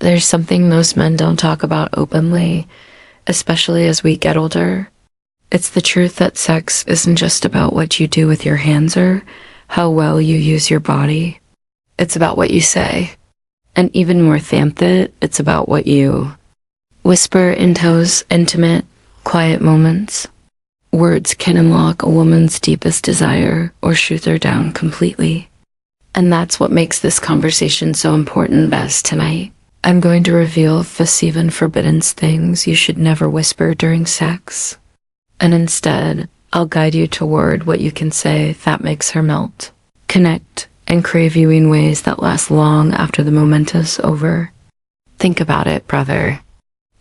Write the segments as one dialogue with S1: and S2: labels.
S1: There's something most men don't talk about openly, especially as we get older. It's the truth that sex isn't just about what you do with your hands or how well you use your body. It's about what you say. And even more than that, it's about what you whisper in those intimate, quiet moments. Words can unlock a woman's deepest desire or shoot her down completely. And that's what makes this conversation so important best tonight. I'm going to reveal the 7 forbidden things you should never whisper during sex. And instead, I'll guide you toward what you can say that makes her melt, connect, and crave you in ways that last long after the moment is over. Think about it, brother.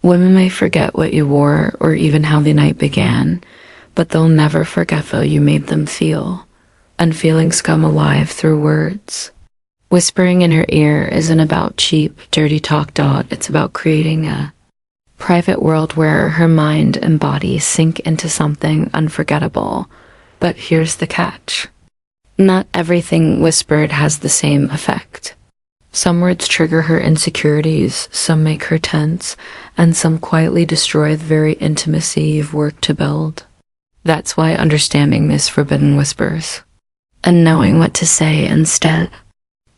S1: Women may forget what you wore or even how the night began, but they'll never forget how you made them feel. And feelings come alive through words. Whispering in her ear isn't about cheap, dirty talk. It's about creating a private world where her mind and body sink into something unforgettable. But here's the catch. Not everything whispered has the same effect. Some words trigger her insecurities, some make her tense, and some quietly destroy the very intimacy you've worked to build. That's why understanding these forbidden whispers and knowing what to say instead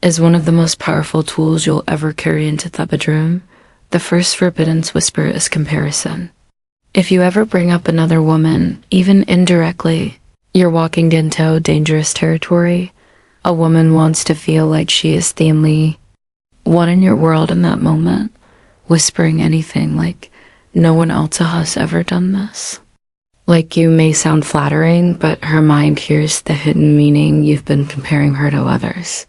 S1: is one of the most powerful tools you'll ever carry into the bedroom. The first forbidden whisper is comparison. If you ever bring up another woman, even indirectly, you're walking into dangerous territory. A woman wants to feel like she is the only one in your world in that moment, whispering anything like, no one else has ever done this. Like you may sound flattering, but her mind hears the hidden meaning you've been comparing her to others.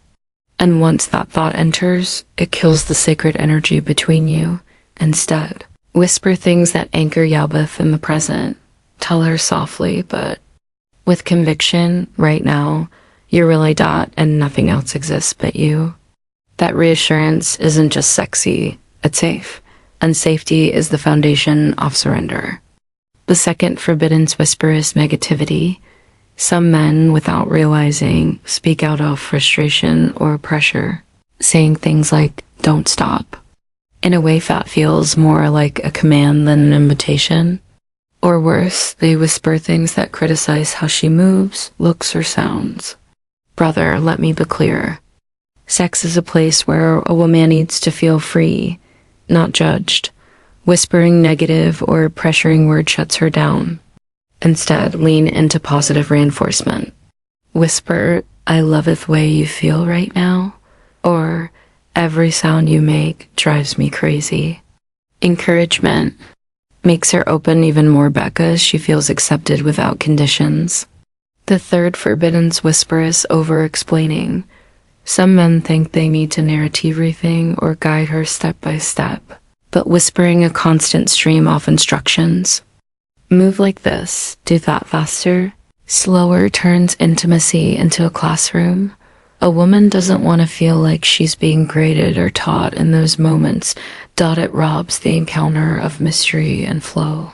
S1: And once that thought enters, it kills the sacred energy between you. Instead, whisper things that anchor Yalbeth in the present. Tell her softly, but with conviction, right now, you're really dot and nothing else exists but you. That reassurance isn't just sexy, it's safe. And safety is the foundation of surrender. The second forbidden whisper is negativity. Some men, without realizing, speak out of frustration or pressure, saying things like, don't stop. In a way that feels more like a command than an invitation. Or worse, they whisper things that criticize how she moves, looks, or sounds. Brother, let me be clear. Sex is a place where a woman needs to feel free, not judged. Whispering negative or pressuring words shuts her down. Instead, lean into positive reinforcement. Whisper, I love it the way you feel right now, or every sound you make drives me crazy. Encouragement makes her open even more because she feels accepted without conditions. The third forbidden whisper is over-explaining. Some men think they need to narrate everything or guide her step by step, but whispering a constant stream of instructions. Move like this, do that faster. Slower turns intimacy into a classroom. A woman doesn't want to feel like she's being graded or taught in those moments. It robs the encounter of mystery and flow.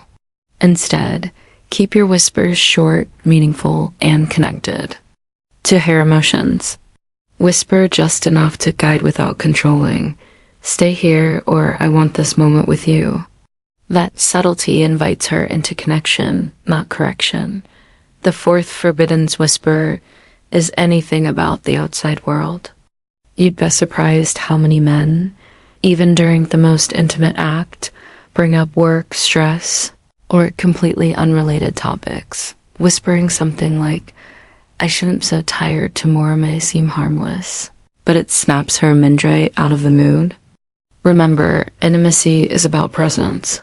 S1: Instead, keep your whispers short, meaningful, and connected to her emotions. Whisper just enough to guide without controlling. Stay here, or I want this moment with you. That subtlety invites her into connection, not correction. The fourth forbidden whisper is anything about the outside world. You'd be surprised how many men, even during the most intimate act, bring up work, stress, or completely unrelated topics, whispering something like, I shouldn't be so tired, tomorrow may seem harmless, but it snaps her mindre out of the mood. Remember, intimacy is about presence.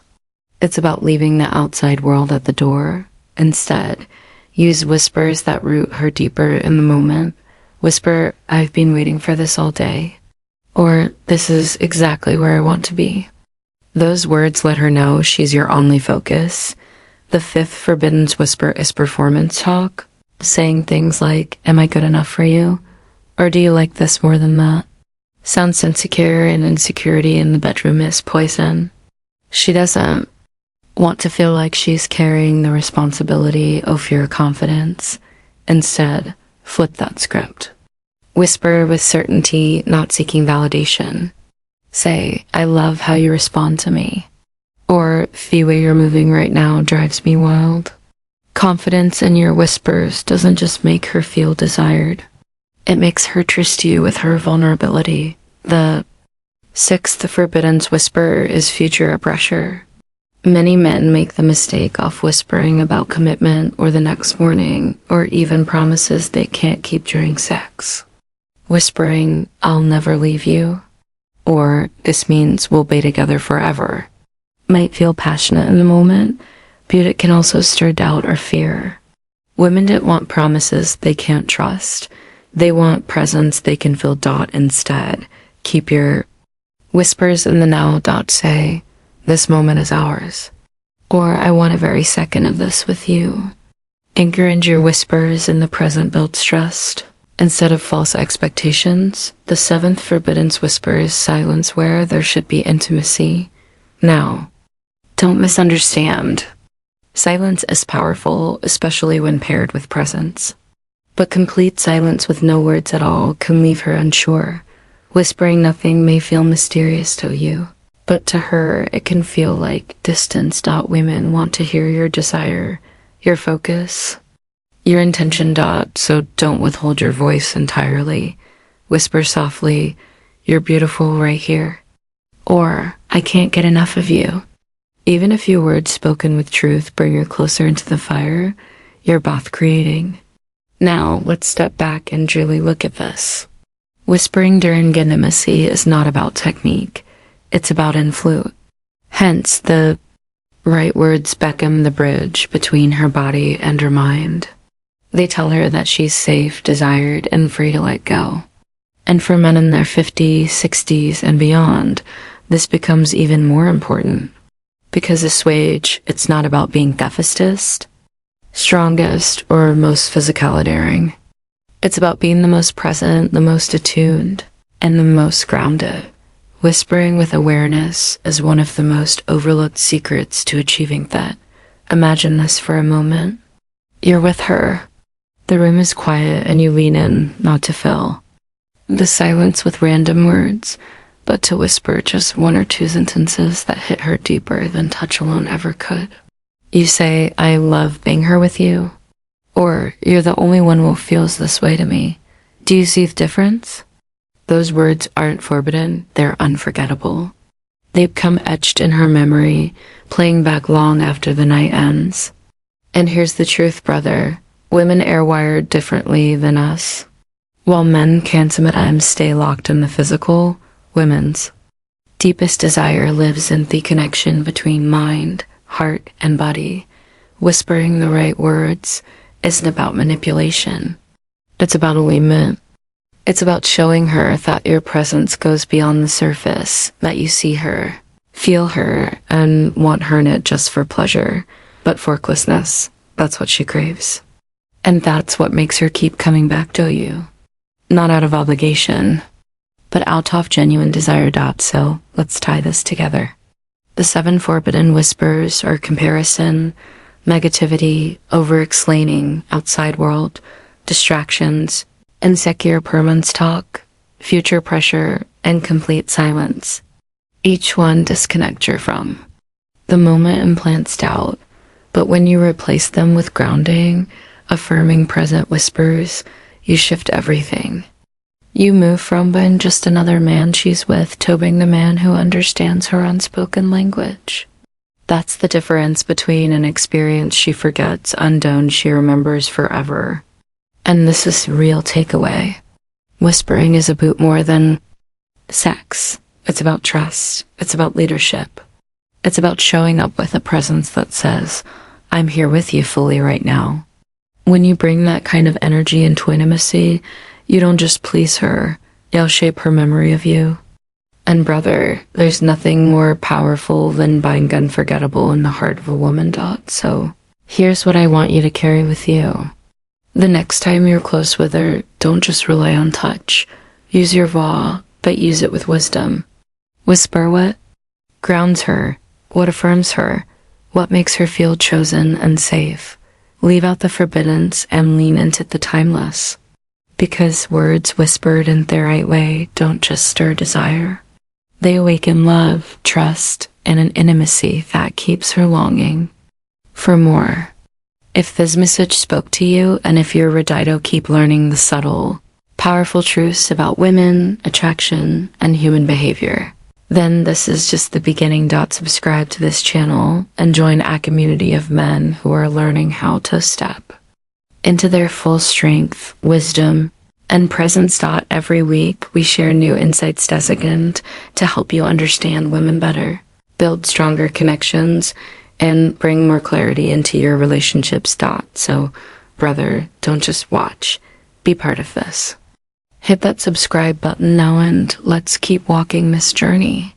S1: It's about leaving the outside world at the door. Instead, use whispers that root her deeper in the moment. Whisper, I've been waiting for this all day. Or, this is exactly where I want to be. Those words let her know she's your only focus. The fifth forbidden whisper is performance talk. Saying things like, am I good enough for you? Or do you like this more than that? Sounds insecure, and insecurity in the bedroom is poison. She doesn't want to feel like she's carrying the responsibility of your confidence. Instead, flip that script. Whisper with certainty, not seeking validation. Say, I love how you respond to me. Or, the way you're moving right now drives me wild. Confidence in your whispers doesn't just make her feel desired. It makes her trust you with her vulnerability. The sixth forbidden whisper is future pressure. Many men make the mistake of whispering about commitment or the next morning, or even promises they can't keep during sex. Whispering, I'll never leave you, or this means we'll be together forever, might feel passionate in the moment, but it can also stir doubt or fear. Women don't want promises they can't trust. They want presence they can feel. Instead, keep your whispers in the now. Say, this moment is ours. Or, I want a very second of this with you. Anchor in your whispers in the present builds trust. Instead of false expectations, the seventh forbidden whisper is silence where there should be intimacy. Now, don't misunderstand. Silence is powerful, especially when paired with presence. But complete silence with no words at all can leave her unsure. Whispering nothing may feel mysterious to you, but to her it can feel like distance. Women want to hear your desire, your focus, your intention. So don't withhold your voice entirely. Whisper softly, you're beautiful right here. Or, I can't get enough of you. Even if your words spoken with truth bring you closer into the fire, you're both creating. Now, let's step back and truly look at this. Whispering during intimacy is not about technique. It's about influence. Hence, the right words beckon the bridge between her body and her mind. They tell her that she's safe, desired, and free to let go. And for men in their 50s, 60s, and beyond, this becomes even more important. Because assuage, it's not about being deficitist, strongest, or most physicality daring. It's about being the most present, the most attuned, and the most grounded. Whispering with awareness is one of the most overlooked secrets to achieving that. Imagine this for a moment. You're with her. The room is quiet and you lean in, not to fill the silence with random words, but to whisper just one or two sentences that hit her deeper than touch alone ever could. You say, I love being here with you, or you're the only one who feels this way to me. Do you see the difference? Those words aren't forbidden, they're unforgettable. They become etched in her memory, playing back long after the night ends. And here's the truth, brother. Women are wired differently than us. While men can sometimes stay locked in the physical, women's deepest desire lives in the connection between mind, heart, and body. Whispering the right words isn't about manipulation. It's about alignment. It's about showing her that your presence goes beyond the surface, that you see her, feel her, and want her not just for pleasure, but for closeness. That's what she craves. And that's what makes her keep coming back to you. Not out of obligation, but out of genuine desire. So, let's tie this together. The 7 forbidden whispers are comparison, negativity, over-explaining, outside world, distractions, insecure permanence talk, future pressure, and complete silence. Each one disconnect you from. The moment implants doubt, but when you replace them with grounding, affirming present whispers, you shift everything. You move from being just another man she's with to being the man who understands her unspoken language. That's the difference between an experience she forgets, undone she remembers forever. And this is the real takeaway. Whispering is about more than sex. It's about trust. It's about leadership. It's about showing up with a presence that says, I'm here with you fully right now. When you bring that kind of energy into intimacy, you don't just please her, you'll shape her memory of you. And brother, there's nothing more powerful than being unforgettable in the heart of a woman. So, here's what I want you to carry with you. The next time you're close with her, don't just rely on touch. Use your voix, but use it with wisdom. Whisper what grounds her, what affirms her, what makes her feel chosen and safe. Leave out the forbiddens and lean into the timeless. Because words whispered in the right way don't just stir desire. They awaken love, trust, and an intimacy that keeps her longing for more. If this message spoke to you, and if you're ready to keep learning the subtle, powerful truths about women, attraction, and human behavior, then this is just the beginning. Subscribe to this channel and join a community of men who are learning how to step into their full strength, wisdom, and presence. Every week, we share new insights designed to help you understand women better, build stronger connections, and bring more clarity into your relationships. So, brother, don't just watch. Be part of this. Hit that subscribe button now and let's keep walking this journey.